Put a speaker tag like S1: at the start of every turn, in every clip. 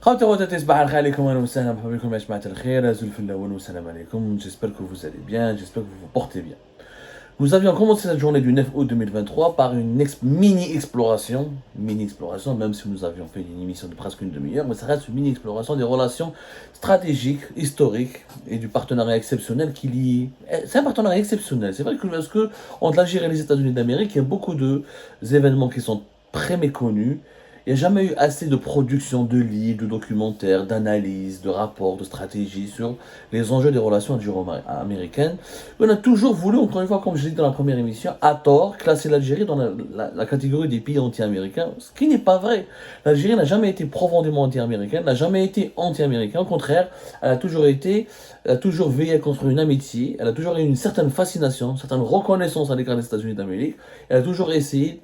S1: خواتي خواتاتي صباح الخير عليكم اهلا وسهلا مرحبا بكم يا جماعه الخير زلف الاول والسلام عليكم. J'espère que vous allez bien, j'espère que vous vous portez bien. Nous avions commencé cette journée du 9 août 2023 par une mini-exploration, même si nous avions fait une émission de presque une demi-heure, mais ça reste une mini-exploration des relations stratégiques, historiques et du partenariat exceptionnel qui lie. C'est un partenariat exceptionnel. C'est vrai que parce que entre l'Algérie et les États-Unis d'Amérique, il y a beaucoup d'événements qui sont très méconnus. Il n'y a jamais eu assez de production de livres, de documentaires, d'analyses, de rapports, de stratégies sur les enjeux des relations algéro-américaines. On a toujours voulu, encore une fois, comme je l'ai dit dans la première émission, à tort, classer l'Algérie dans la catégorie des pays anti-américains, ce qui n'est pas vrai. L'Algérie n'a jamais été profondément anti-américaine, n'a jamais été anti-américaine. Au contraire, elle a toujours veillé à construire une amitié, elle a toujours eu une certaine fascination, une certaine reconnaissance à l'égard des États-Unis d'Amérique. Elle a toujours essayé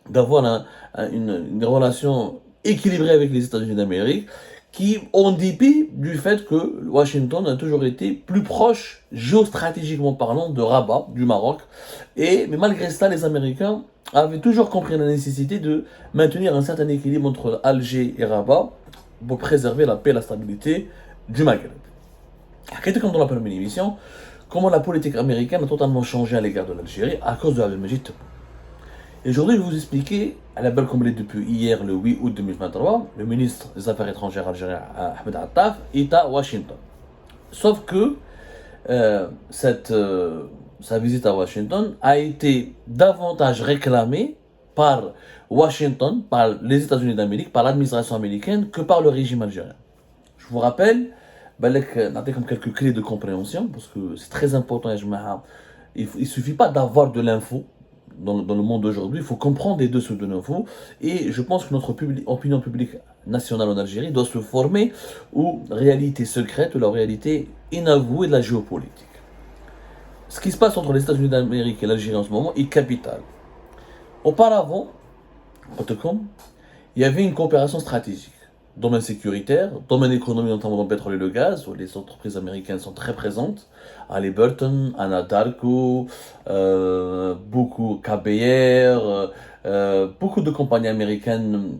S1: d'avoir une relation équilibrée avec les États-Unis d'Amérique, qui, en dépit du fait que Washington a toujours été plus proche, géostratégiquement parlant, de Rabat, du Maroc. Mais malgré cela, les Américains avaient toujours compris la nécessité de maintenir un certain équilibre entre Alger et Rabat pour préserver la paix et la stabilité du Maghreb. Comme dans la première émission, comment la politique américaine a totalement changé à l'égard de l'Algérie à cause de Abdelmajid Tebboune. Et aujourd'hui, je vais vous expliquer, à la belle comme elle est depuis hier, le 8 août 2023, le ministre des Affaires étrangères algérien Ahmed Attaf est à Washington. Sauf que sa visite à Washington a été davantage réclamée par Washington, par les États-Unis d'Amérique, par l'administration américaine, que par le régime algérien. Je vous rappelle, comme quelques clés de compréhension, parce que c'est très important, il ne suffit pas d'avoir de l'info. Dans le monde d'aujourd'hui, il faut comprendre les deux de l'info. Et je pense que notre opinion publique nationale en Algérie doit se former aux réalités secrètes, ou la réalité inavouée de la géopolitique. Ce qui se passe entre les États-Unis d'Amérique et l'Algérie en ce moment est capital. Auparavant, il y avait une coopération stratégique. Domaine sécuritaire, domaine économique, notamment dans le pétrole et le gaz, où les entreprises américaines sont très présentes. Halliburton, Anadarko, beaucoup KBR, beaucoup de compagnies américaines,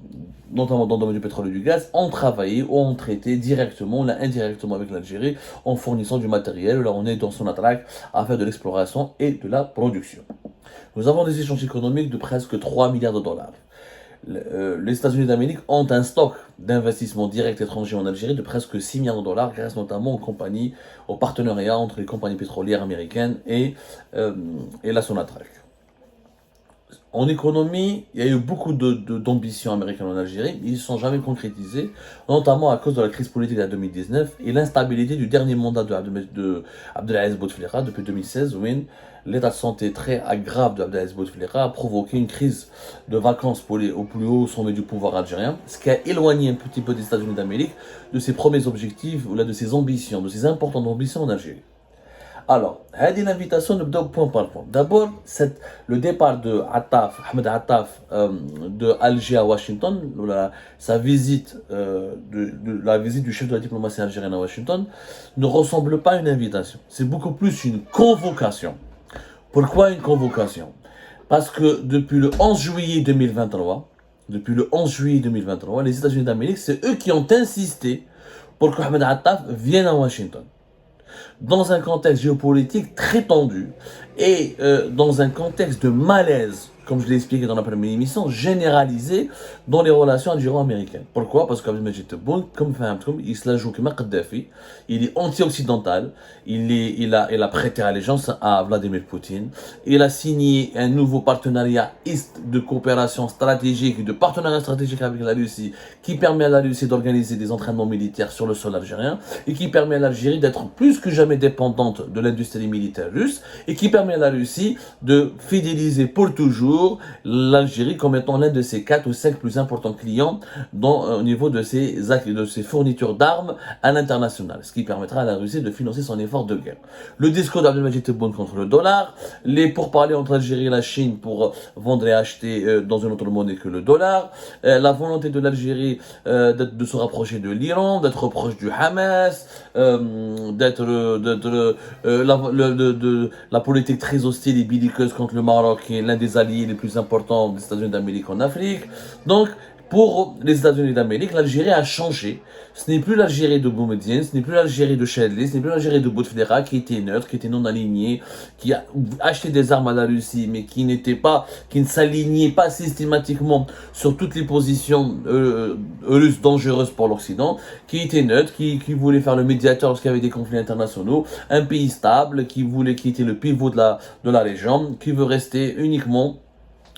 S1: notamment dans le domaine du pétrole et du gaz, ont travaillé ou ont traité directement ou indirectement avec l'Algérie en fournissant du matériel. Là, on est dans son attaque à faire de l'exploration et de la production. Nous avons des échanges économiques de presque 3 milliards de dollars. Les États-Unis d'Amérique ont un stock d'investissements directs étrangers en Algérie de presque 6 milliards de dollars, grâce notamment au partenariat entre les compagnies pétrolières américaines et la Sonatrach. En économie, il y a eu beaucoup d'ambitions américaines en Algérie, ils ne sont jamais concrétisés, notamment à cause de la crise politique de 2019 et l'instabilité du dernier mandat de Abdelaziz Bouteflika depuis 2016, où l'état de santé très grave d'Abdelaziz Bouteflika a provoqué une crise de vacances au plus haut sommet du pouvoir algérien, ce qui a éloigné un petit peu des États-Unis d'Amérique de ses premiers objectifs, ou là de ses ambitions, de ses importantes ambitions en Algérie. Alors, l'invitation de point par point. D'abord, le départ de Ahmed Attaf de Alger à Washington, la visite du chef de la diplomatie algérienne à Washington, ne ressemble pas à une invitation. C'est beaucoup plus une convocation. Pourquoi une convocation? Parce que depuis le 11 juillet 2023, les États-Unis d'Amérique, c'est eux qui ont insisté pour que Ahmed Attaf vienne à Washington. Dans un contexte géopolitique très tendu et dans un contexte de malaise, comme je l'ai expliqué dans la première émission, généralisé dans les relations algéro-américaines. Pourquoi? Parce qu'Abdelmajid Tebboune, comme il se la joue comme Kadhafi, il est anti-occidental, il a prêté allégeance à Vladimir Poutine, il a signé un nouveau partenariat de coopération stratégique, de partenariat stratégique avec la Russie, qui permet à la Russie d'organiser des entraînements militaires sur le sol algérien, et qui permet à l'Algérie d'être plus que jamais dépendante de l'industrie militaire russe, et qui permet à la Russie de fidéliser pour toujours l'Algérie comme étant l'un de ses 4 ou 5 plus importants clients au niveau de ses fournitures d'armes à l'international, ce qui permettra à la Russie de financer son effort de guerre. Le discours d'Abdelmajid Tebboune contre le dollar, les pourparlers entre l'Algérie et la Chine pour vendre et acheter dans une autre monnaie que le dollar, la volonté de l'Algérie de se rapprocher de l'Iran, d'être proche du Hamas, la politique très hostile et belliqueuse contre le Maroc, qui est l'un des alliés les plus importants des États-Unis d'Amérique en Afrique. Donc, Pour les États-Unis d'Amérique, l'Algérie a changé. Ce n'est plus l'Algérie de Boumediene, ce n'est plus l'Algérie de Chadli, ce n'est plus l'Algérie de Bouteflika qui était neutre, qui était non aligné, qui a acheté des armes à la Russie, mais qui qui ne s'alignait pas systématiquement sur toutes les positions russes dangereuses pour l'Occident, qui était neutre, qui voulait faire le médiateur lorsqu'il y avait des conflits internationaux, un pays stable, qui était le pivot de la région, qui veut rester uniquement,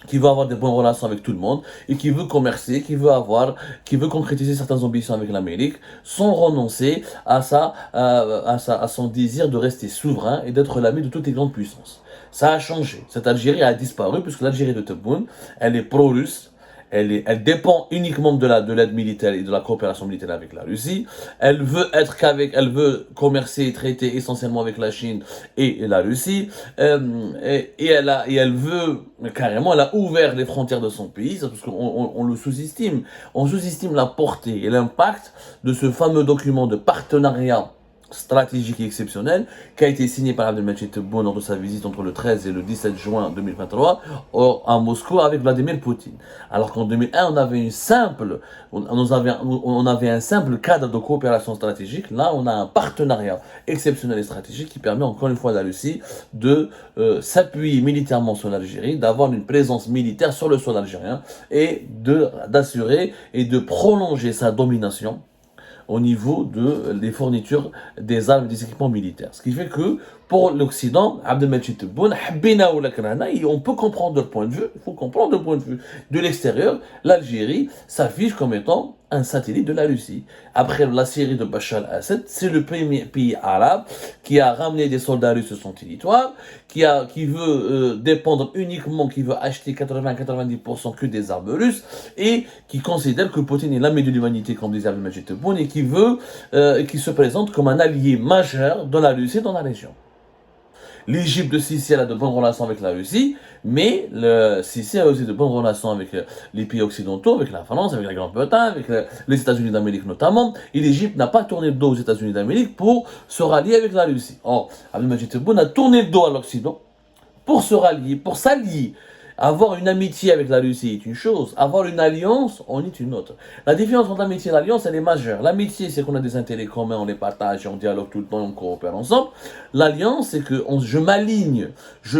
S1: qui veut avoir des bonnes relations avec tout le monde et qui veut commercer, qui veut concrétiser certaines ambitions avec l'Amérique sans renoncer à son désir de rester souverain et d'être l'ami de toutes les grandes puissances. Ça a changé. Cette Algérie a disparu puisque l'Algérie de Tebboune, elle est pro-russe. Elle dépend uniquement de l'aide militaire et de la coopération militaire avec la Russie. Elle veut commercer et traiter essentiellement avec la Chine et la Russie. Elle veut, carrément, elle a ouvert les frontières de son pays, parce qu'on le sous-estime. On sous-estime la portée et l'impact de ce fameux document de partenariat stratégique et exceptionnel qui a été signé par Abdelmadjid Tebboune lors de sa visite entre le 13 et le 17 juin 2023 à Moscou avec Vladimir Poutine. Alors qu'en 2001, on avait un simple cadre de coopération stratégique. Là, on a un partenariat exceptionnel et stratégique qui permet encore une fois à la Russie de s'appuyer militairement sur l'Algérie, d'avoir une présence militaire sur le sol algérien et d'assurer et de prolonger sa domination au niveau des fournitures des armes et des équipements militaires. Ce qui fait que pour l'Occident, Abdelmadjid Tebboune, on peut comprendre leur point de vue, il faut comprendre le point de vue de l'extérieur. L'Algérie s'affiche comme étant un satellite de la Russie. Après la Syrie de Bachar al-Assad, c'est le pays arabe qui a ramené des soldats russes sur son territoire, qui veut dépendre uniquement, qui veut acheter 80-90% que des armes russes, et qui considère que Poutine est l'ami de l'humanité, comme disait Abdelmadjid Tebboune, et qui se présente comme un allié majeur de la Russie dans la région. L'Égypte de Sisi a de bonnes relations avec la Russie, mais le Sisi a aussi de bonnes relations avec les pays occidentaux, avec la France, avec la Grande-Bretagne, avec les États-Unis d'Amérique notamment. Et l'Égypte n'a pas tourné le dos aux États-Unis d'Amérique pour se rallier avec la Russie. Or, Abdelmadjid Tebboune a tourné le dos à l'Occident pour se rallier, pour s'allier. Avoir une amitié avec la Russie est une chose, avoir une alliance en est une autre. La différence entre l'amitié et l'alliance, elle est majeure. L'amitié, c'est qu'on a des intérêts communs, on les partage, on dialogue tout le temps, on coopère ensemble. L'alliance, c'est que je m'aligne,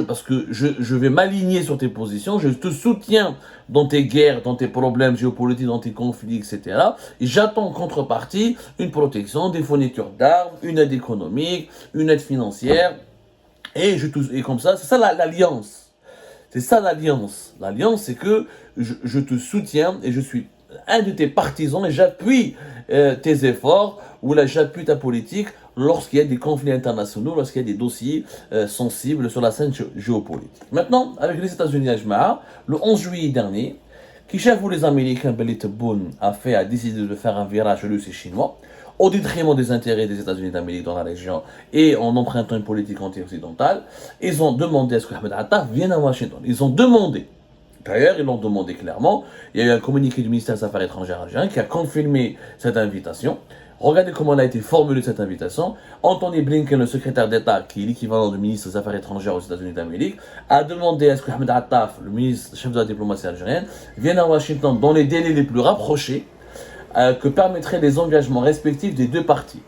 S1: parce que je vais m'aligner sur tes positions, je te soutiens dans tes guerres, dans tes problèmes géopolitiques, dans tes conflits, etc. Et j'attends en contrepartie une protection, des fournitures d'armes, une aide économique, une aide financière, et comme ça, c'est ça l'alliance. C'est ça l'alliance. L'alliance, c'est que je te soutiens et je suis un de tes partisans et j'appuie tes efforts ou là j'appuie ta politique lorsqu'il y a des conflits internationaux, lorsqu'il y a des dossiers sensibles sur la scène géopolitique. Maintenant, avec les États-Unis le 11 juillet dernier, qui chef les Américains, Abdelmadjid Tebboune a décidé de faire un virage russe et chinois au détriment des intérêts des États-Unis d'Amérique dans la région et en empruntant une politique anti-occidentale. Ils ont demandé à ce que Ahmed Attaf vienne à Washington. Ils ont demandé, d'ailleurs, ils l'ont demandé clairement. Il y a eu un communiqué du ministère des Affaires étrangères algérien qui a confirmé cette invitation. Regardez comment elle a été formulée cette invitation. Anthony Blinken, le secrétaire d'État, qui est l'équivalent du ministre des Affaires étrangères aux États-Unis d'Amérique, a demandé à ce que Ahmed Attaf, le ministre chef de la diplomatie algérienne, vienne à Washington dans les délais les plus rapprochés que permettraient les engagements respectifs des deux parties.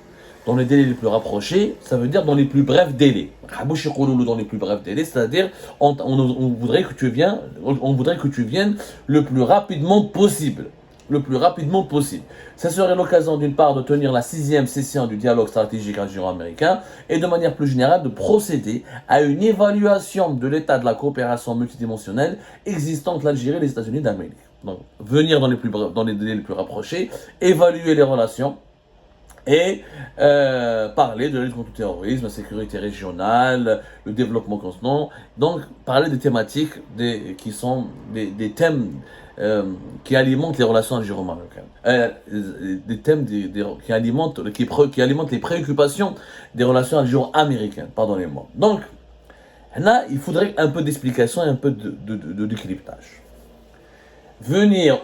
S1: Dans les délais les plus rapprochés, ça veut dire dans les plus brefs délais. Dans les plus brefs délais, c'est-à-dire on voudrait que tu viennes le plus rapidement possible. Le plus rapidement possible. Ça serait l'occasion d'une part de tenir la 6e session du dialogue stratégique algéro-américain et de manière plus générale de procéder à une évaluation de l'état de la coopération multidimensionnelle existante entre l'Algérie et les États-Unis d'Amérique. Donc, venir dans les délais les plus rapprochés, évaluer les relations et parler de la lutte contre le terrorisme, la sécurité régionale, le développement constant. Donc, parler des thématiques qui sont des thèmes qui alimentent les relations algéro-marocaines. Des thèmes qui alimentent les préoccupations des relations algéro-américaines, pardonnez-moi. Donc, là, il faudrait un peu d'explication et un peu de décryptage.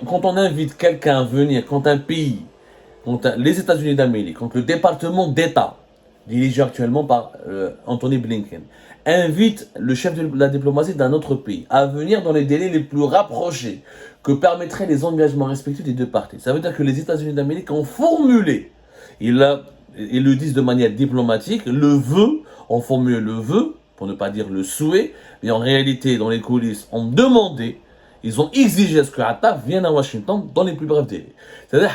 S1: Quand on invite quelqu'un à venir, quand un pays, quand les États-Unis d'Amérique, quand le département d'État dirigé actuellement par Anthony Blinken, invite le chef de la diplomatie d'un autre pays à venir dans les délais les plus rapprochés que permettraient les engagements respectifs des deux parties. Ça veut dire que les États-Unis d'Amérique ont formulé, ils le disent de manière diplomatique, le vœu, ont formulé le vœu, pour ne pas dire le souhait, mais en réalité, dans les coulisses, ont demandé, ils ont exigé à ce que Attaf vienne à Washington dans les plus brefs délais. C'est-à-dire,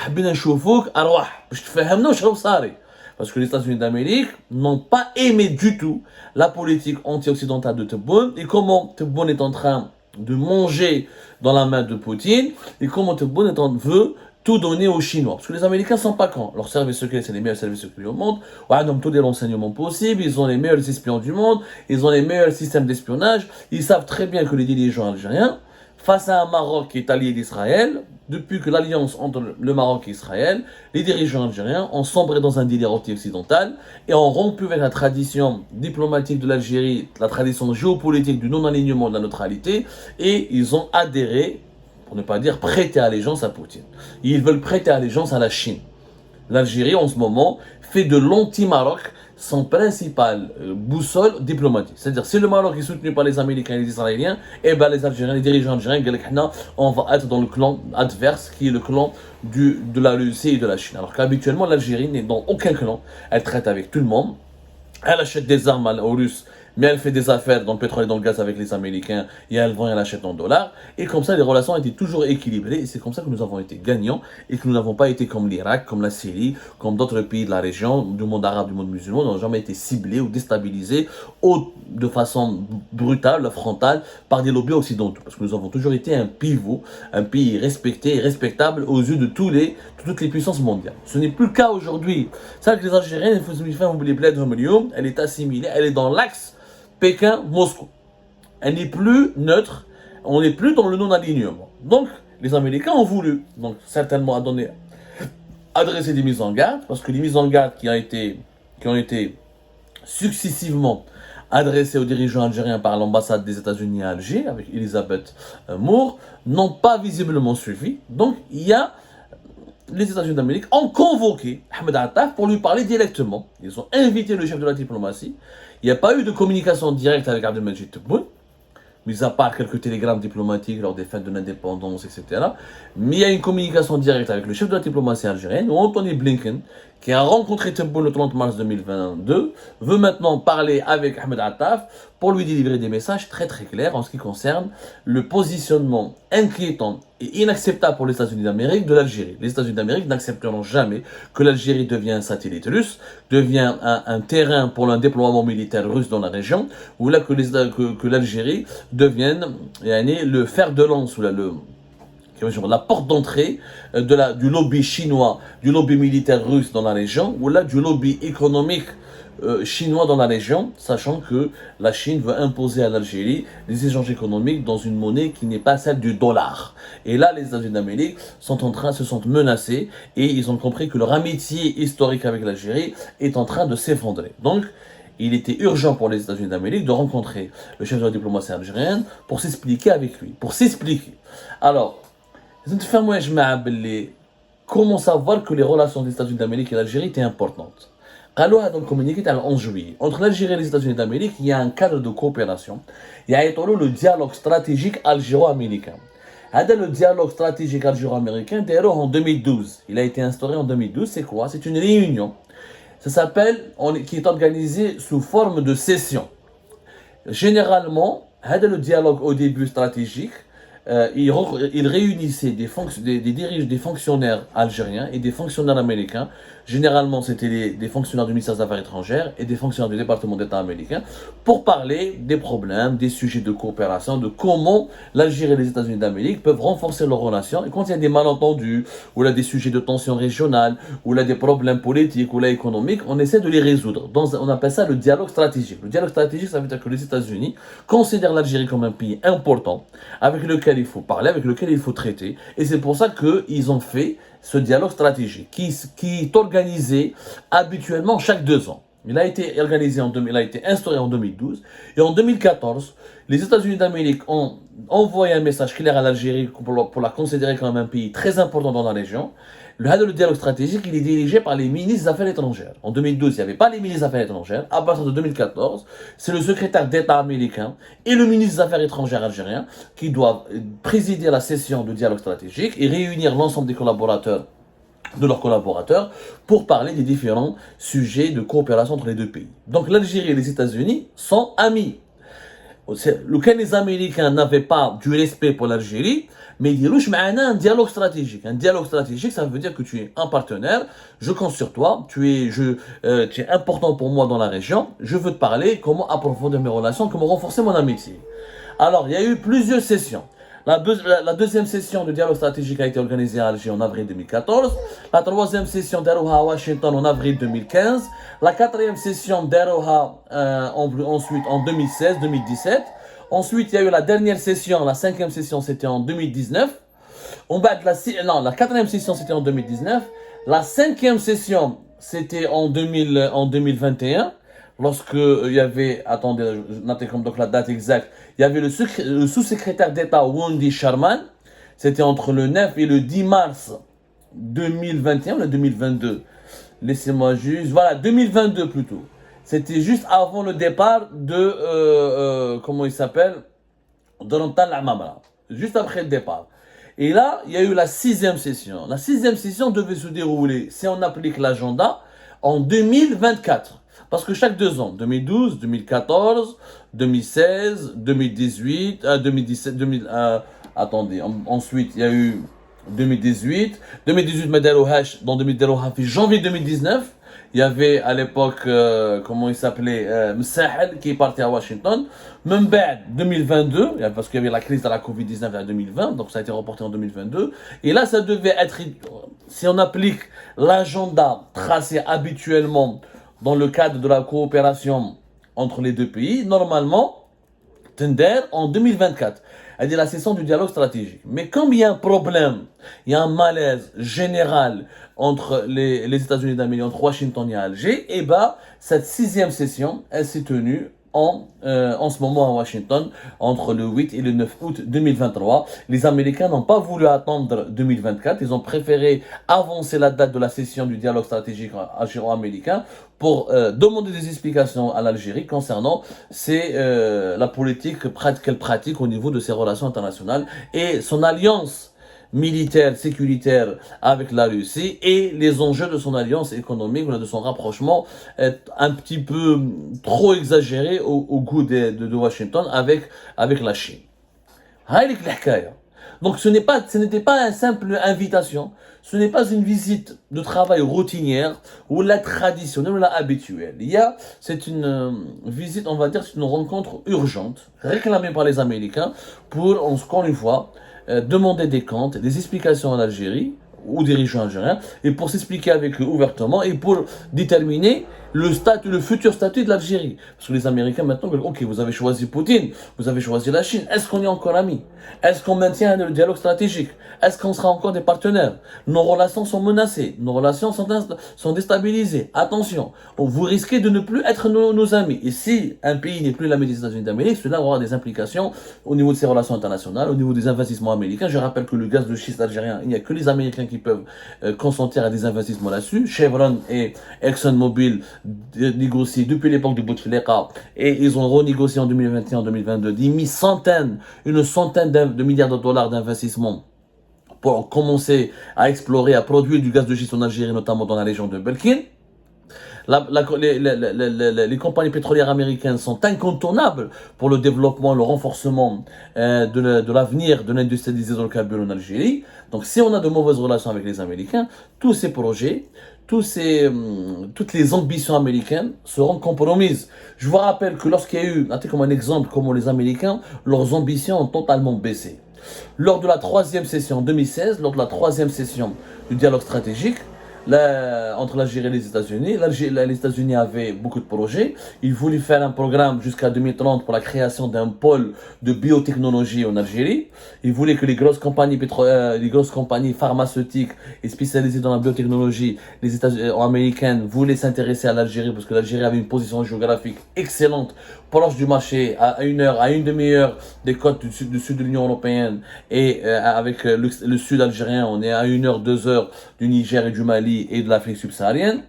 S1: parce que les États-Unis d'Amérique n'ont pas aimé du tout la politique anti-occidentale de Tebboune et comment Tebboune est en train de manger dans la main de Poutine et comment Tebboune veut tout donner aux Chinois. Parce que les Américains sont pas cons. Leurs services secrets, c'est les meilleurs services secrets au monde. Ils ont tous les renseignements possibles. Ils ont les meilleurs espions du monde. Ils ont les meilleurs systèmes d'espionnage. Ils savent très bien que les dirigeants algériens, face à un Maroc qui est allié d'Israël, depuis que l'alliance entre le Maroc et Israël, les dirigeants algériens ont sombré dans un délire anti-occidental et ont rompu avec la tradition diplomatique de l'Algérie, la tradition géopolitique du non-alignement de la neutralité, et ils ont adhéré, pour ne pas dire prêter allégeance à Poutine. Ils veulent prêter allégeance à la Chine. L'Algérie, en ce moment, fait de l'anti-Maroc son principal boussole diplomatique. C'est-à-dire, si le Maroc est soutenu par les Américains et les Israéliens, eh ben les Algériens, les dirigeants algériens, on va être dans le clan adverse, qui est le clan de la Russie et de la Chine. Alors qu'habituellement, l'Algérie n'est dans aucun clan. Elle traite avec tout le monde. Elle achète des armes aux Russes, mais elle fait des affaires dans le pétrole et dans le gaz avec les Américains, et elle vend et elle achète en dollars. Et comme ça, les relations étaient toujours équilibrées, et c'est comme ça que nous avons été gagnants, et que nous n'avons pas été comme l'Irak, comme la Syrie, comme d'autres pays de la région, du monde arabe, du monde musulman, n'ont jamais été ciblés ou déstabilisés de façon brutale, frontale, par des lobbies occidentaux. Parce que nous avons toujours été un pivot, un pays respecté et respectable aux yeux de toutes les puissances mondiales. Ce n'est plus le cas aujourd'hui. C'est que les Algériens, elle est assimilée, elle est dans l'axe Pékin-Moscou. Elle n'est plus neutre, on n'est plus dans le non-alignement. Donc, les Américains ont voulu, donc certainement adresser des mises en garde, parce que les mises en garde qui ont été successivement adressées aux dirigeants algériens par l'ambassade des États-Unis à Alger, avec Elisabeth Moore, n'ont pas visiblement suffi. Donc, les États-Unis d'Amérique ont convoqué Ahmed Attaf pour lui parler directement. Ils ont invité le chef de la diplomatie. Il n'y a pas eu de communication directe avec Abdelmajid Tebboune, mis à part quelques télégrammes diplomatiques lors des fêtes de l'indépendance, etc. Mais il y a une communication directe avec le chef de la diplomatie algérienne, Anthony Blinken, qui a rencontré Tebboune le 30 mars 2022, veut maintenant parler avec Ahmed Attaf pour lui délivrer des messages très très clairs en ce qui concerne le positionnement inquiétant et inacceptable pour les États-Unis d'Amérique de l'Algérie. Les États-Unis d'Amérique n'accepteront jamais que l'Algérie devienne un satellite russe, devienne un terrain pour un déploiement militaire russe dans la région, ou là que l'Algérie devienne le fer de lance, ou la porte d'entrée du lobby chinois, du lobby militaire russe dans la région, ou là du lobby économique chinois dans la région, sachant que la Chine veut imposer à l'Algérie des échanges économiques dans une monnaie qui n'est pas celle du dollar. Et là, les États-Unis d'Amérique se sentent menacés et ils ont compris que leur amitié historique avec l'Algérie est en train de s'effondrer. Donc, il était urgent pour les États-Unis d'Amérique de rencontrer le chef de la diplomatie algérienne pour s'expliquer avec lui. Alors, comment savoir que les relations des États-Unis d'Amérique et l'Algérie étaient importantes? قالوا هذا الكومونيكي تاع 11 juillet. Entre l'Algérie et les États-Unis d'Amérique, il y a un cadre de coopération. Il y a le dialogue stratégique algéro-américain. Le dialogue stratégique algéro-américain, d'ailleurs en 2012. Il a été instauré en 2012. C'est quoi? C'est une réunion. Ça s'appelle, qui est organisée sous forme de session. Généralement, le dialogue au début stratégique, il réunissait des fonctionnaires algériens et des fonctionnaires américains. Généralement, c'était des fonctionnaires du ministère des Affaires étrangères et des fonctionnaires du département d'État américain pour parler des problèmes, des sujets de coopération, de comment l'Algérie et les États-Unis d'Amérique peuvent renforcer leurs relations. Et quand il y a des malentendus, ou là des sujets de tension régionale, ou là des problèmes politiques, ou là économiques, on essaie de les résoudre. On appelle ça le dialogue stratégique. Le dialogue stratégique, ça veut dire que les États-Unis considèrent l'Algérie comme un pays important, avec lequel il faut parler, avec lequel il faut traiter. Et c'est pour ça qu'ils ont fait ce dialogue stratégique qui est organisé habituellement chaque 2 ans. Il a été organisé il a été instauré en 2012. Et en 2014, les États-Unis d'Amérique ont envoyé un message clair à l'Algérie pour la considérer comme un pays très important dans la région. Le dialogue stratégique, il est dirigé par les ministres des Affaires étrangères. En 2012, il n'y avait pas les ministres des Affaires étrangères. À partir de 2014, c'est le secrétaire d'État américain et le ministre des Affaires étrangères algérien qui doivent présider la session de dialogue stratégique et réunir l'ensemble des collaborateurs de leurs collaborateurs pour parler des différents sujets de coopération entre les deux pays. Donc l'Algérie et les États-Unis sont amis. Lequel les Américains n'avaient pas du respect pour l'Algérie, mais ils disent un dialogue stratégique. Un dialogue stratégique, ça veut dire que tu es un partenaire, je compte sur toi, tu es important pour moi dans la région, je veux te parler comment approfondir mes relations, comment renforcer mon amitié. Alors, il y a eu plusieurs sessions. La deuxième session de dialogue stratégique a été organisée à Alger en avril 2014. La troisième session d'Aroha à Washington en avril 2015. La quatrième session d'Aroha ensuite en 2016-2017. Ensuite, il y a eu la dernière session, la cinquième session, c'était en 2019. La quatrième session, c'était en 2019. La cinquième session, c'était en 2021. Lorsque il y avait, attendez, notez comme donc la date exacte, il y avait le sous-secrétaire d'État Wendy Sherman, c'était entre le 9 et le 10 mars 2021 ou le 2022. Laissez-moi juste, voilà, 2022 plutôt. C'était juste avant le départ de, comment il s'appelle, Donatan Lamamra, juste après le départ. Et là, il y a eu la sixième session. La sixième session devait se dérouler, si on applique l'agenda, en 2024. Parce que chaque 2 ans, 2012, 2014, 2016, 2018, 2017, attendez, ensuite il y a eu 2018, 2018 dans 2018, janvier 2019, il y avait à l'époque, comment il s'appelait, Msahel qui est parti à Washington, même 2022, parce qu'il y avait la crise de la Covid-19 en 2020, donc ça a été reporté en 2022, et là ça devait être, si on applique l'agenda tracé habituellement dans le cadre de la coopération entre les deux pays, normalement, Tender en 2024. C'est-à-dire la session du dialogue stratégique. Mais comme il y a un problème, il y a un malaise général entre les États-Unis d'Amérique, entre Washington et Alger, et cette sixième session, elle s'est tenue en ce moment à Washington, entre le 8 et le 9 août 2023. Les Américains n'ont pas voulu attendre 2024, ils ont préféré avancer la date de la session du dialogue stratégique algéro-américain pour demander des explications à l'Algérie concernant la politique qu'elle pratique au niveau de ses relations internationales et son alliance militaire, sécuritaire avec la Russie et les enjeux de son alliance économique, de son rapprochement un petit peu trop exagéré au goût de Washington avec la Chine. Donc ce n'était pas une simple invitation, ce n'est pas une visite de travail routinière ou la traditionnelle ou la habituelle. C'est une visite, on va dire, c'est une rencontre urgente, réclamée par les Américains pour, encore une fois, demander des comptes, des explications en Algérie, aux dirigeants algériens, et pour s'expliquer avec eux ouvertement, et pour déterminer le futur statut de l'Algérie. Parce que les Américains maintenant, ok, vous avez choisi Poutine, vous avez choisi la Chine, est-ce qu'on est encore amis? Est-ce qu'on maintient le dialogue stratégique? Est-ce qu'on sera encore des partenaires? Nos relations sont menacées, nos relations sont déstabilisées. Attention, vous risquez de ne plus être nos amis. Et si un pays n'est plus l'ami des États-Unis d'Amérique, cela aura des implications au niveau de ses relations internationales, au niveau des investissements américains. Je rappelle que le gaz de schiste algérien, il n'y a que les Américains qui peuvent consentir à des investissements là-dessus. Chevron et ExxonMobil négocient depuis l'époque du Bouteflika et ils ont renégocié en 2021 en 2022 une centaine de milliards de dollars d'investissements pour commencer à explorer, à produire du gaz de schiste en Algérie, notamment dans la région de Belkin. Les compagnies pétrolières américaines sont incontournables pour le développement, le renforcement de l'avenir de l'industrie des hydrocarbures en Algérie. Donc si on a de mauvaises relations avec les Américains, tous ces projets, toutes les ambitions américaines seront compromises. Je vous rappelle que lorsqu'il y a eu, comme un exemple, comment les Américains, leurs ambitions ont totalement baissé. Lors de la troisième session en 2016, lors de la troisième session du dialogue stratégique, entre l'Algérie et les États-Unis. Les États-Unis avaient beaucoup de projets. Ils voulaient faire un programme jusqu'à 2030 pour la création d'un pôle de biotechnologie en Algérie. Ils voulaient que les grosses compagnies les grosses compagnies pharmaceutiques et spécialisées dans la biotechnologie, les États américaines voulaient s'intéresser à l'Algérie parce que l'Algérie avait une position géographique excellente, proche du marché, à une heure, à une demi-heure des côtes du sud de l'Union européenne et avec le sud algérien, on est à une heure, 2 heures du Niger et du Mali et de l'Afrique subsaharienne.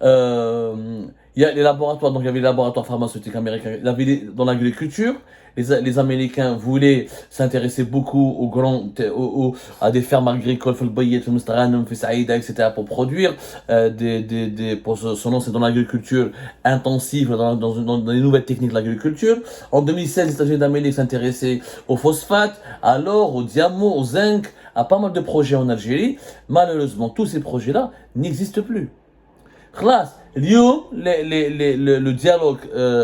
S1: Il y a les laboratoires, donc il y avait les laboratoires pharmaceutiques américains, il y avait dans l'agriculture, les Américains voulaient s'intéresser beaucoup à des fermes agricoles, etc., pour produire pour se lancer dans l'agriculture intensive, dans les nouvelles techniques de l'agriculture. En 2016, les États-Unis d'Amérique s'intéressaient au phosphate, à l'or, au diamant, au zinc, à pas mal de projets en Algérie. Malheureusement, tous ces projets-là n'existent plus. Le dialogue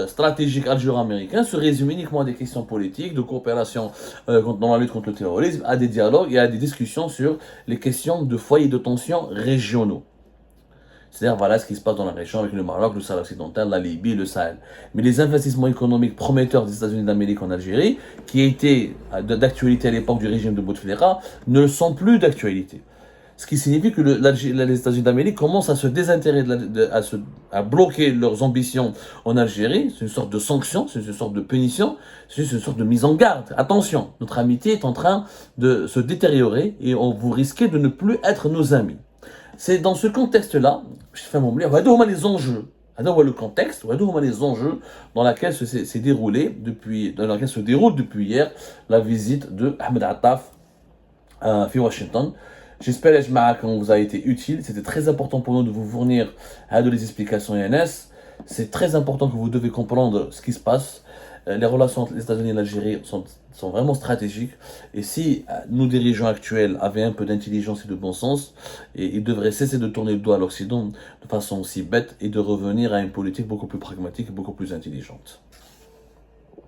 S1: stratégique algéro-américain se résume uniquement à des questions politiques, de coopération dans la lutte contre le terrorisme, à des dialogues et à des discussions sur les questions de foyers de tension régionaux. C'est-à-dire, voilà ce qui se passe dans la région avec le Maroc, le Sahel occidental, la Libye, le Sahel. Mais les investissements économiques prometteurs des États-Unis d'Amérique en Algérie, qui étaient d'actualité à l'époque du régime de Bouteflika, ne le sont plus d'actualité. Ce qui signifie que les États-Unis d'Amérique commencent à se désintéresser, à bloquer leurs ambitions en Algérie. C'est une sorte de sanction, c'est une sorte de punition, c'est une sorte de mise en garde. Attention, notre amitié est en train de se détériorer et vous risquez de ne plus être nos amis. C'est dans ce contexte-là, je fais mon livre, les enjeux. Le contexte, les enjeux dans lesquels dans laquelle se déroule depuis hier la visite de Ahmed Attaf à Washington. J'espère qu'on vous a été utile. C'était très important pour nous de vous fournir des explications INS. C'est très important que vous devez comprendre ce qui se passe. Les relations entre les États-Unis et l'Algérie sont vraiment stratégiques. Et si nos dirigeants actuels avaient un peu d'intelligence et de bon sens, ils devraient cesser de tourner le dos à l'Occident de façon aussi bête et de revenir à une politique beaucoup plus pragmatique et beaucoup plus intelligente.